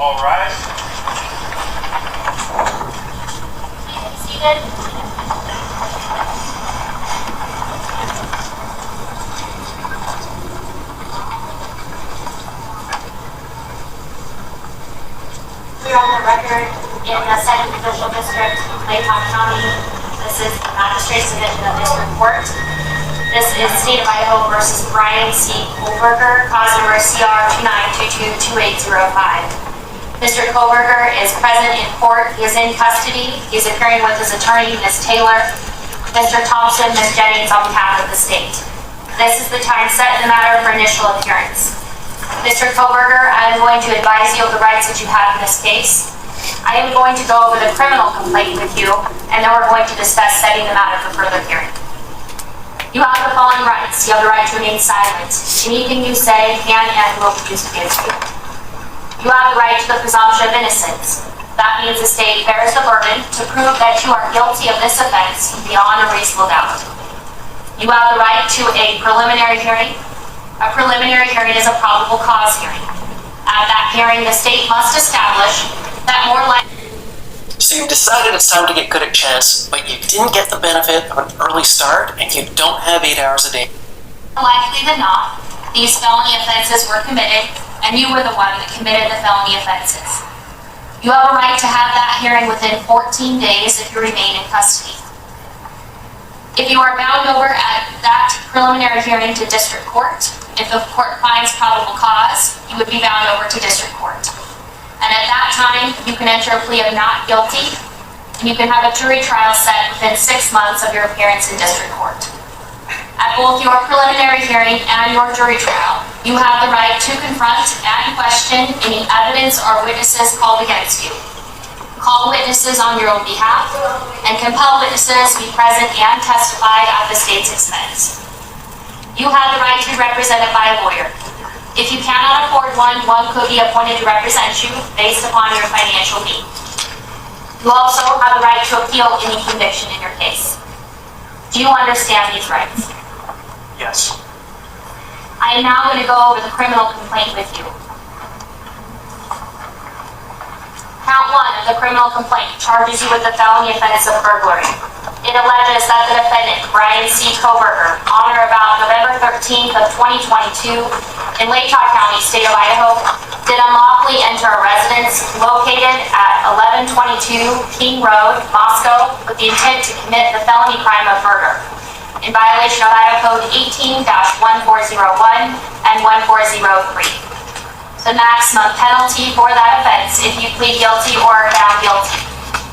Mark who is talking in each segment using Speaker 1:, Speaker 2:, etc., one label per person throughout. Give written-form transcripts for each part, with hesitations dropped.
Speaker 1: All rise.
Speaker 2: Seated. We're on the record in the 2nd Judicial District, Layton County. This is the Magistrate's Division of District Court. This is State of Idaho versus BRYAN C. Kohberger, cause number CR 29222805. Mr. Kohberger is present in court. He is in custody. He is appearing with his attorney, Ms. Taylor, Mr. Thompson, Ms. Jennings, on behalf of the state. This is the time set in the matter for initial appearance. Mr. Kohberger, I am going to advise you of the rights that you have in this case. I am going to go over the criminal complaint with you, and then we're going to discuss setting the matter for further hearing. You have the following rights. You have the right to remain silent. Anything you say can and will be used against you. You have the right to the presumption of innocence. That means the state bears the burden to prove that you are guilty of this offense beyond a reasonable doubt. You have the right to a preliminary hearing. A preliminary hearing is a probable cause hearing. At that hearing, the state must establish that more likely...
Speaker 3: So you've decided it's time to get good at chess, but you didn't get the benefit of an early start, and you don't have 8 hours a day.
Speaker 2: More likely than not, these felony offenses were committed, and you were the one that committed the felony offenses. You have a right to have that hearing within 14 days if you remain in custody. If you are bound over at that preliminary hearing to district court, if the court finds probable cause, you would be bound over to district court. And at that time, you can enter a plea of not guilty, and you can have a jury trial set within 6 months of your appearance in district court. At both your preliminary hearing and your jury trial, you have the right to confront and question any evidence or witnesses called against you. Call witnesses on your own behalf, and compel witnesses to be present and testify at the state's expense. You have the right to be represented by a lawyer. If you cannot afford one, one could be appointed to represent you based upon your financial need. You also have the right to appeal any conviction in your case. Do you understand these rights?
Speaker 1: Yes.
Speaker 2: I am now going to go over the criminal complaint with you. Count 1 of the criminal complaint charges you with the felony offense of burglary. It alleges that the defendant, BRYAN C. Kohberger, on or about November 13th of 2022 in Layton County, State of Idaho, did unlawfully enter a residence located at 1122 King Road, Moscow, with the intent to commit the felony crime of murder, in violation of Idaho Code 18-1401 and 1403. The maximum penalty for that offense, if you plead guilty or are found guilty,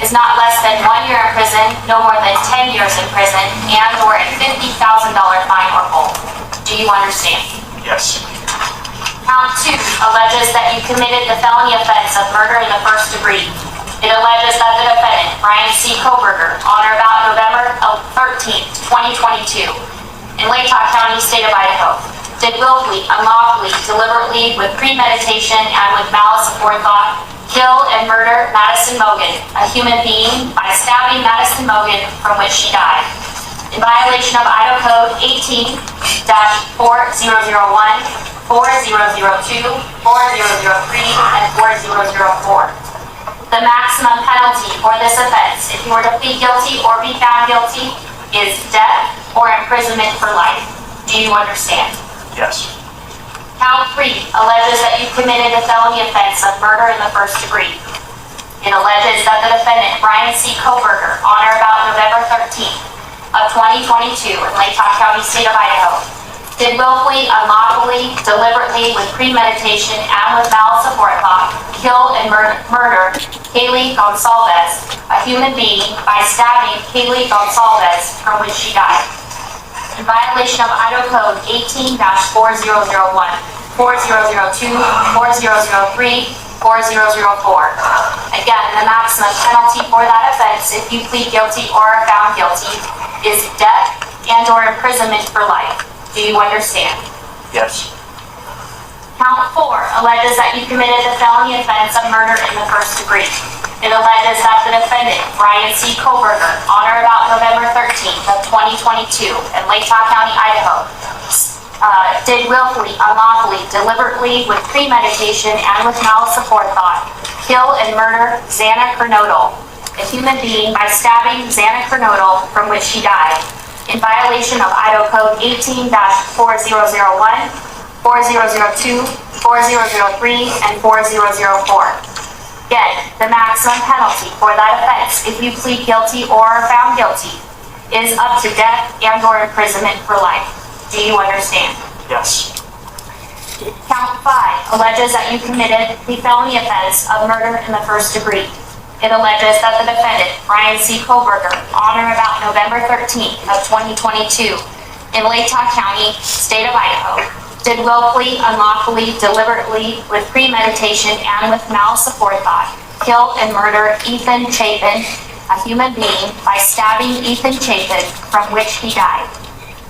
Speaker 2: is not less than 1 year in prison, no more than 10 years in prison, and or a $50,000 fine or both. Do you understand?
Speaker 1: Yes.
Speaker 2: Count 2 alleges that you committed the felony offense of murder in the first degree. It alleges that the defendant, BRYAN C. Kohberger, on or about November 13th, 2022, in Layton County, State of Idaho, did willfully, unlawfully, deliberately, with premeditation, and with malice aforethought, kill and murder Madison Mogan, a human being, by stabbing Madison Mogan, from which she died, in violation of Idaho Code 18-4001, 4002, 4003, and 4004. The maximum penalty for this offense, if you were to plead guilty or be found guilty, is death or imprisonment for life. Do you understand?
Speaker 1: Yes.
Speaker 2: Count 3 alleges that you committed the felony offense of murder in the first degree. It alleges that the defendant, BRYAN C. Kohberger, on or about November 13th of 2022 in Layton County, State of Idaho, did willfully, unlawfully, deliberately, with premeditation, and with malice aforethought, kill and murder Kaylee Gonsalves, a human being, by stabbing Kaylee Gonsalves, from which she died, in violation of Idaho Code 18-4001, 4002, 4003, 4004. Again, the maximum penalty for that offense, if you plead guilty or are found guilty, is death and or imprisonment for life. Do you understand?
Speaker 1: Yes.
Speaker 2: Count 4 alleges that you committed the felony offense of murder in the first degree. It alleges that the defendant, BRYAN C. Kohberger, on or about November 13th of 2022 in Layton County, Idaho, did willfully, unlawfully, deliberately, with premeditation, and with malice aforethought, kill and murder Xana Kernodle, a human being, by stabbing Xana Kernodle, from which she died, in violation of Idaho Code 18-4001, 4002, 4003, and 4004. Again, the maximum penalty for that offense, if you plead guilty or are found guilty, is up to death and/or imprisonment for life. Do you understand?
Speaker 1: Yes.
Speaker 2: Count 5 alleges that you committed the felony offense of murder in the first degree. It alleges that the defendant, Bryan C. Kohberger, on or about November 13th of 2022, in Latah County, state of Idaho, did willfully, unlawfully, deliberately, with premeditation, and with malice aforethought, kill and murder Ethan Chapin, a human being, by stabbing Ethan Chapin, from which he died,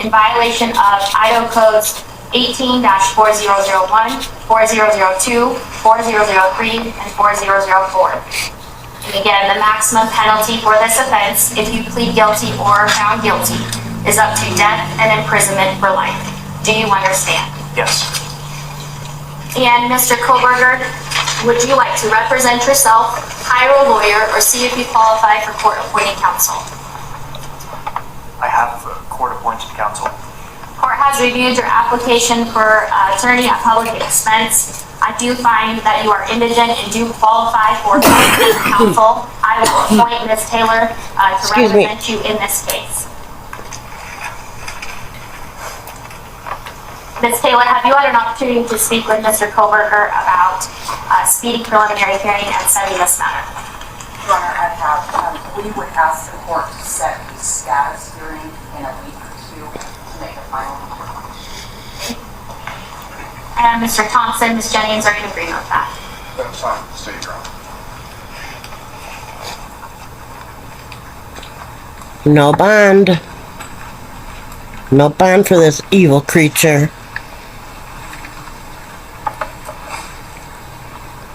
Speaker 2: in violation of Idaho Codes 18-4001, 4002, 4003, and 4004. And again, the maximum penalty for this offense, if you plead guilty or are found guilty, is up to death and imprisonment for life. Do you understand?
Speaker 1: Yes.
Speaker 2: And Mr. Kohberger, would you like to represent yourself, hire a lawyer, or see if you qualify for court-appointed counsel?
Speaker 1: I have court-appointed counsel.
Speaker 2: Court has reviewed your application for attorney at public expense. I do find that you are indigent and do qualify for counsel. I will appoint Ms. Taylor to represent you in this case. Ms. Taylor, have you had an opportunity to speak with Mr. Kohberger about speedy preliminary hearing and setting this matter?
Speaker 4: Your Honor, I have. We would ask the court to set a status hearing in a week or two to make a final determination.
Speaker 2: And Mr. Thompson, Ms. Jennings, are you in agreement with that?
Speaker 5: That's fine, State Your Honor.
Speaker 6: No bond. No bond for this evil creature.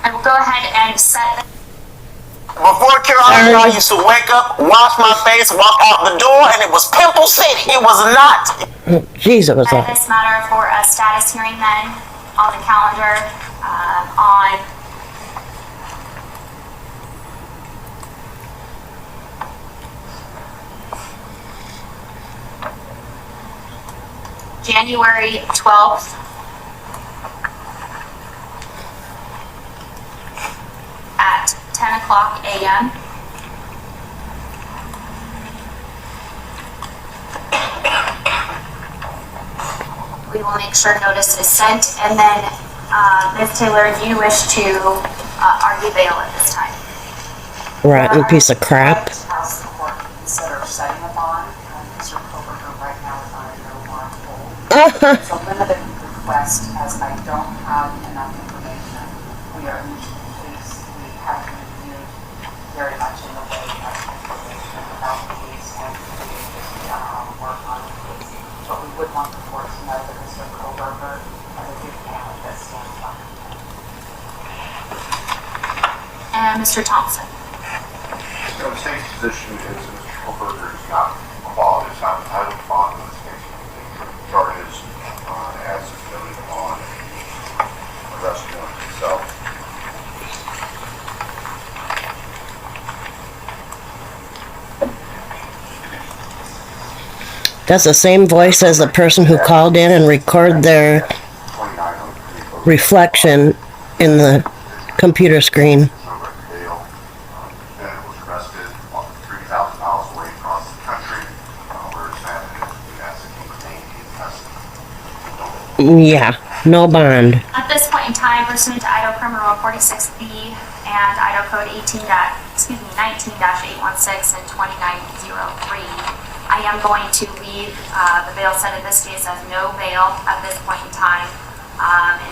Speaker 2: I will go ahead and set the...
Speaker 3: Before Carolina, I used to wake up, wash my face, walk out the door, and it was Pimple City. It was not.
Speaker 6: Jeez, it was
Speaker 2: set
Speaker 6: a...
Speaker 2: this matter for a status hearing then on the calendar on January 12th at 10 o'clock a.m. We will make sure notice is sent, and then Ms. Taylor, do you wish to argue bail at this time?
Speaker 6: rotten piece of crap.
Speaker 4: I would ask the court to consider setting a bond. Mr. Kohberger right now is on a no bond hold. It's a limited request as I don't have enough information. We are new to the case. We have reviewed very much in the way of information about the case and work on the case. But we would want the court to know that Mr. Kohberger has a good family that stands up.
Speaker 2: And Mr. Thompson.
Speaker 5: The state's position is that Mr. Kohberger is not qualified, is not entitled to bond in this case. The charges as noted on the arrest warrant itself.
Speaker 6: That's the same voice as the person who called in and recorded their
Speaker 5: 2903
Speaker 6: reflection in the computer screen.
Speaker 5: bail. Defendant was arrested 3,000 miles away across the country where his family has contained in custody.
Speaker 6: Yeah, no bond.
Speaker 2: At this point in time, pursuant to Idaho Criminal Law 46B and Idaho Code 19-816 and 2903, I am going to leave the bail set in this case as no bail at this point in time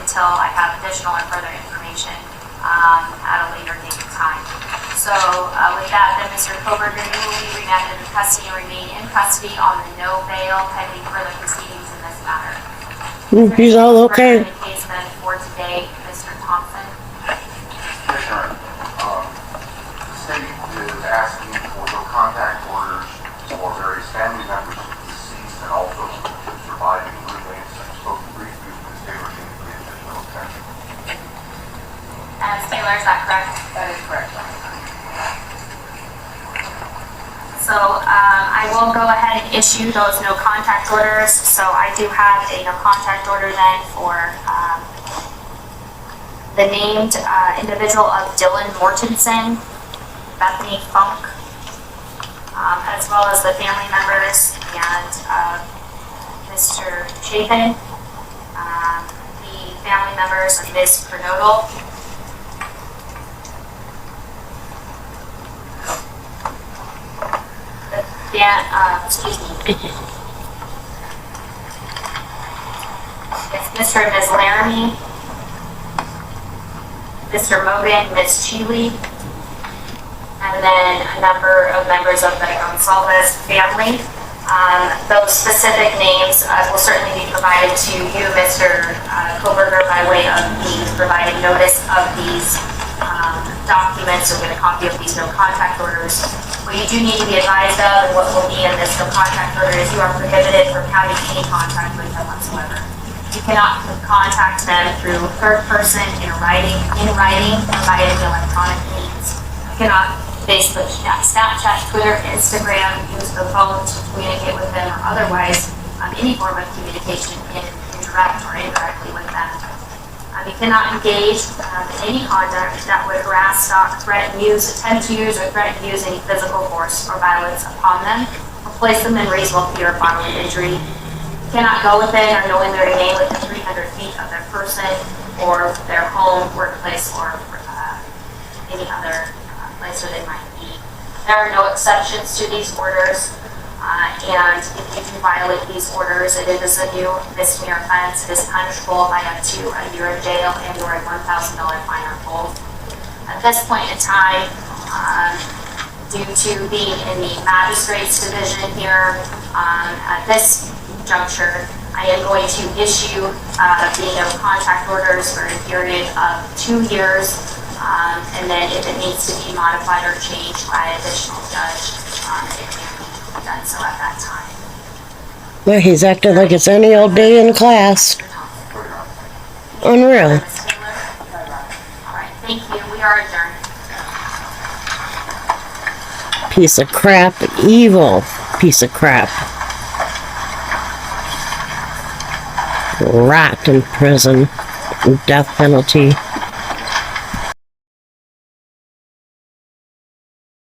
Speaker 2: until I have additional or further information at a later date and time. So with that, then Mr. Kohberger, you will be remanded in custody and remain in custody on the no bail pending further proceedings in this matter.
Speaker 6: He's all okay.
Speaker 2: Further case then for today, Mr. Thompson.
Speaker 5: Commissioner, the state is asking for no contact orders for various family members of the deceased and also surviving roommates and
Speaker 2: Taylor, is that correct?
Speaker 4: That is correct.
Speaker 2: So I will go ahead and issue those no contact orders. So I do have a no contact order then for the named individual of Dylan Mortensen, Bethany Funk, as well as the family members and Mr. Chapin, the family members of Ms. Pernodal, excuse me. It's Mr. and Ms. Laramie, Mr. Mogan, Ms. Cheeley, and then a number of members of the Gonsalves family. Those specific names will certainly be provided to you, Mr. Kohberger, by way of me providing notice of these documents or with a copy of these no contact orders. What you do need to be advised of and what will be in this no contact order is you are prohibited from having any contact with them whatsoever. You cannot contact them through third person, in writing, or via the electronic means. You cannot Facebook, Snapchat, Twitter, Instagram, use the phone to communicate with them or otherwise any form of communication in direct or indirectly with them. You cannot engage in any conduct that would harass, stalk, threaten, use, attempt to use, or threaten to use any physical force or violence upon them, or place them in reasonable fear of bodily injury. You cannot go within or knowingly remain within 300 feet of their person or their home, workplace, or any other place where they might be. There are no exceptions to these orders. And if you do violate these orders, it is a new misdemeanor offense. It is punishable by up to a year in jail and or a $1,000 fine or both. At this point in time, due to being in the magistrate's division here, at this juncture, I am going to issue the no contact orders for a period of 2 years, and then if it needs to be modified or changed by an additional judge, it can be done so at that time.
Speaker 6: Well, he's acting like it's any old day in class. Unreal.
Speaker 2: Ms. Taylor? All right, thank you. We are adjourned.
Speaker 6: Piece of crap. Evil piece of crap. Rot in prison. Death penalty.